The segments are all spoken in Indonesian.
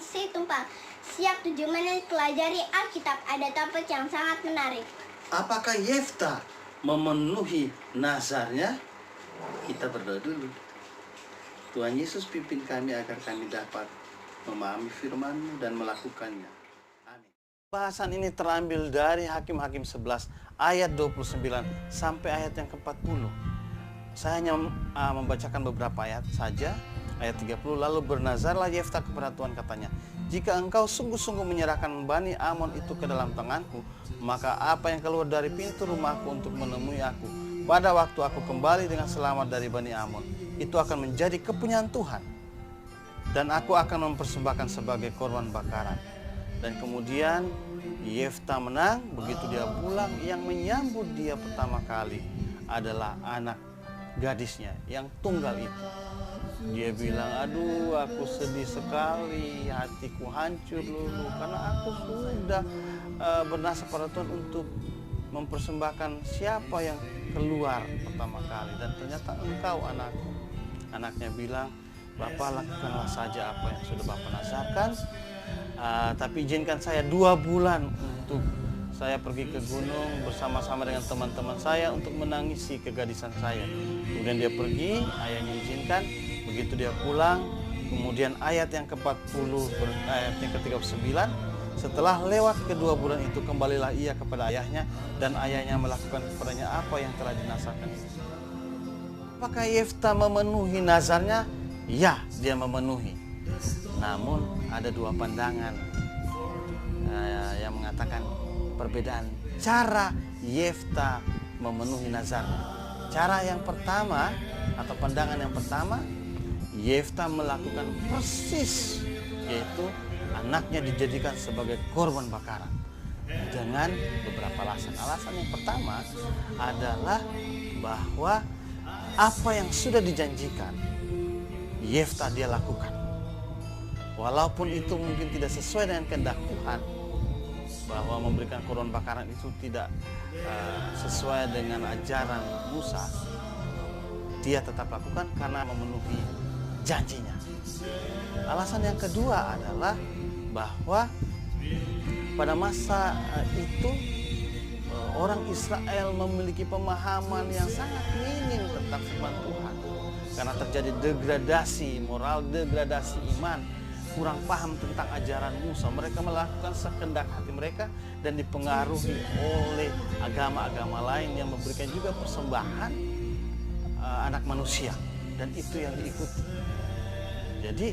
si tumpang. Siap 7 menit pelajari Alkitab, ada topik yang sangat menarik. Apakah Yefta memenuhi nazarnya? Kita berdoa dulu. Tuhan Yesus, pimpin kami agar kami dapat memahami firman-Mu dan melakukannya. Amin. Bahasan ini terambil dari Hakim-Hakim 11 ayat 29 sampai ayat yang ke-40. Saya hanya membacakan beberapa ayat saja. Ayat 30, lalu bernazarlah Yefta kepada Tuhan, katanya, jika engkau sungguh-sungguh menyerahkan Bani Amon itu ke dalam tanganku, maka apa yang keluar dari pintu rumahku untuk menemui aku pada waktu aku kembali dengan selamat dari Bani Amon, itu akan menjadi kepunyaan Tuhan, dan aku akan mempersembahkan sebagai korban bakaran. Dan kemudian Yefta menang. Begitu dia pulang, yang menyambut dia pertama kali adalah anak gadisnya yang tunggal itu. Dia bilang, aduh, aku sedih sekali, hatiku hancur lulu, karena aku sudah bernasar pada Tuhan untuk mempersembahkan siapa yang keluar pertama kali, dan ternyata engkau anakku. Anaknya bilang, Bapak, lakukanlah saja apa yang sudah Bapak nazarkan, tapi izinkan saya 2 bulan untuk saya pergi ke gunung bersama-sama dengan teman-teman saya untuk menangisi kegadisan saya. Kemudian dia pergi, ayahnya izinkan. Begitu dia pulang, kemudian ayat yang ke-40, ayat yang ke-39, setelah lewat kedua bulan itu, kembalilah ia kepada ayahnya, dan ayahnya melakukan kepadanya apa yang telah dinazarkan itu. Apakah Yefta memenuhi nazarnya? Ya, dia memenuhi. Namun ada 2 pandangan yang mengatakan perbedaan cara Yefta memenuhi nazarnya. Cara yang pertama, atau pandangan yang pertama, Yefta melakukan persis, yaitu anaknya dijadikan sebagai korban bakaran dengan beberapa alasan. Alasan yang pertama adalah bahwa apa yang sudah dijanjikan Yefta dia lakukan, walaupun itu mungkin tidak sesuai dengan kehendak Tuhan, bahwa memberikan korban bakaran itu tidak sesuai dengan ajaran Musa. Dia tetap lakukan karena memenuhi janjinya. Alasan yang kedua adalah bahwa pada masa itu orang Israel memiliki pemahaman yang sangat minim tentang firman Tuhan, karena terjadi degradasi moral, degradasi iman, kurang paham tentang ajaran Musa. Mereka melakukan sekehendak hati mereka dan dipengaruhi oleh agama-agama lain yang memberikan juga persembahan anak manusia, dan itu yang diikuti. Jadi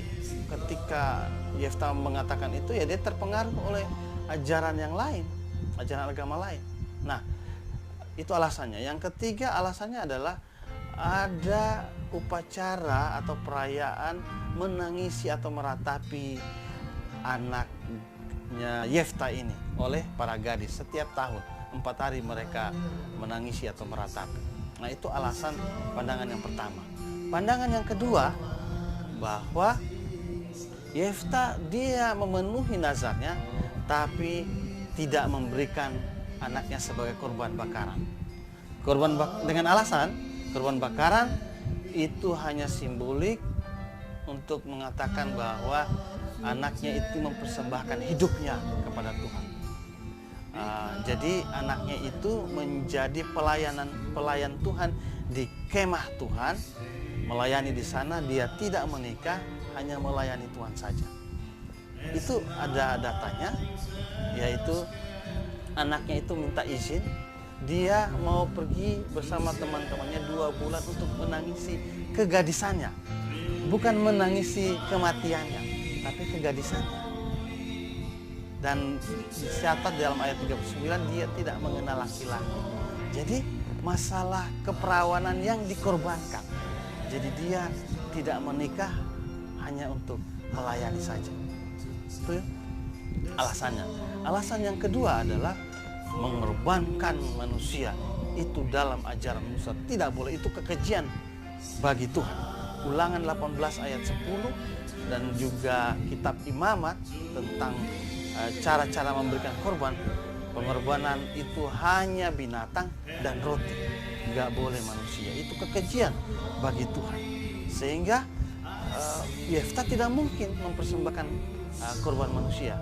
ketika Yefta mengatakan itu, ya dia terpengaruh oleh ajaran yang lain, ajaran agama lain. Nah, itu alasannya. Yang ketiga alasannya adalah ada upacara atau perayaan menangisi atau meratapi anaknya Yefta ini oleh para gadis. Setiap tahun 4 hari mereka menangisi atau meratapi. Nah, itu alasan pandangan yang pertama. Pandangan yang kedua, bahwa Yefta dia memenuhi nazarnya tapi tidak memberikan anaknya sebagai korban bakaran. Dengan alasan korban bakaran itu hanya simbolik untuk mengatakan bahwa anaknya itu mempersembahkan hidupnya kepada Tuhan. Jadi anaknya itu menjadi pelayan Tuhan di kemah Tuhan, melayani di sana. Dia tidak menikah, hanya melayani Tuhan saja. Itu ada datanya, yaitu anaknya itu minta izin, dia mau pergi bersama teman-temannya 2 bulan untuk menangisi kegadisannya, bukan menangisi kematiannya, tapi kegadisannya. Dan dicatat dalam ayat 39, dia tidak mengenal laki-laki. Jadi masalah keperawanan yang dikorbankan. Jadi dia tidak menikah, hanya untuk melayani saja. Itu alasannya. Alasan yang kedua adalah mengorbankan manusia. Itu dalam ajaran Musa tidak boleh, itu kekejian bagi Tuhan. Ulangan 18 ayat 10 dan juga kitab Imamat tentang cara-cara memberikan korban. Pengorbanan itu hanya binatang dan roti, nggak boleh manusia. Itu kekejian bagi Tuhan. Sehingga Yefta tidak mungkin mempersembahkan korban manusia.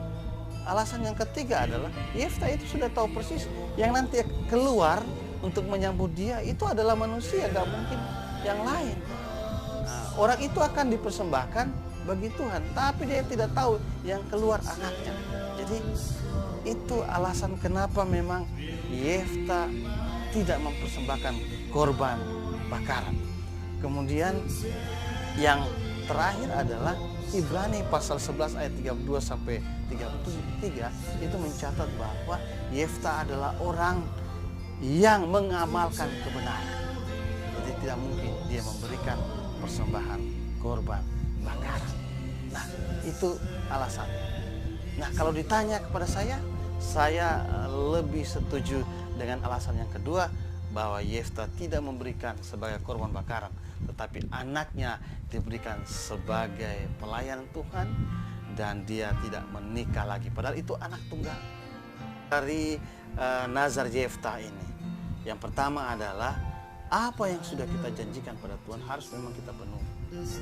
Alasan yang ketiga adalah Yefta itu sudah tahu persis yang nanti keluar untuk menyambut dia itu adalah manusia, gak mungkin yang lain. Orang itu akan dipersembahkan bagi Tuhan, tapi dia tidak tahu yang keluar anaknya. Jadi itu alasan kenapa memang Yefta tidak mempersembahkan korban bakaran. Kemudian yang terakhir adalah Ibrani pasal 11 ayat 32 sampai 33 itu mencatat bahwa Yefta adalah orang yang mengamalkan kebenaran. Jadi tidak mungkin dia memberikan persembahan korban bakaran. Nah, itu alasannya. Nah, kalau ditanya kepada saya lebih setuju dengan alasan yang kedua, bahwa Yefta tidak memberikan sebagai korban bakaran, tetapi anaknya diberikan sebagai pelayan Tuhan, dan dia tidak menikah lagi, padahal itu anak tunggal. Dari nazar Yefta ini, yang pertama adalah apa yang sudah kita janjikan pada Tuhan harus memang kita penuhi.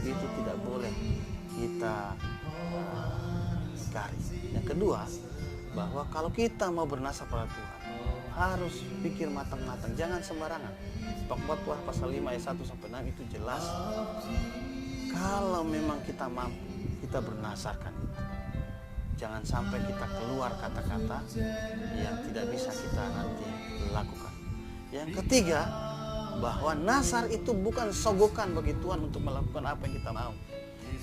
Itu tidak boleh kita ingkari. Yang kedua, bahwa kalau kita mau bernasar pada Tuhan harus pikir matang-matang, jangan sembarangan. Pengkhotbah pasal 5 ayat 1 sampai 6 itu jelas. Kalau memang kita mampu, kita bernasarkan itu. Jangan sampai kita keluar kata-kata yang tidak bisa kita nanti lakukan. Yang ketiga, bahwa nasar itu bukan sogokan bagi Tuhan untuk melakukan apa yang kita mau,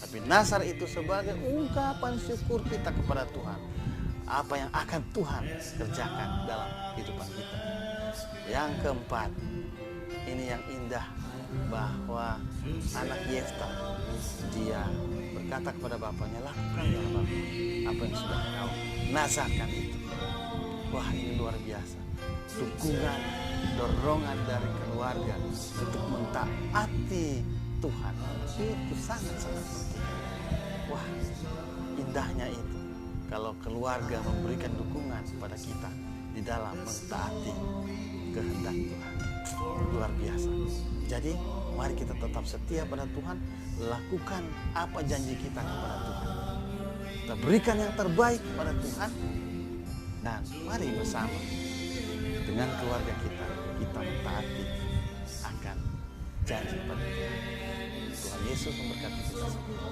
tapi nasar itu sebagai ungkapan syukur kita kepada Tuhan, apa yang akan Tuhan kerjakan dalam kehidupan kita. Yang keempat, ini yang indah, bahwa anak Yefta, dia berkata kepada bapaknya, lakukanlah Bapak apa yang sudah kau nazarkan itu. Wah, ini luar biasa. Dukungan, dorongan dari keluarga untuk mentaati Tuhan itu sangat-sangat penting. Wah, indahnya itu kalau keluarga memberikan dukungan kepada kita di dalam mentaati kehendak Tuhan. Luar biasa. Jadi mari kita tetap setia pada Tuhan, lakukan apa janji kita kepada Tuhan. Kita berikan yang terbaik kepada Tuhan, dan mari bersama dengan keluarga kita mentaati akan janji pada Tuhan. Tuhan Yesus memberkati kita semua.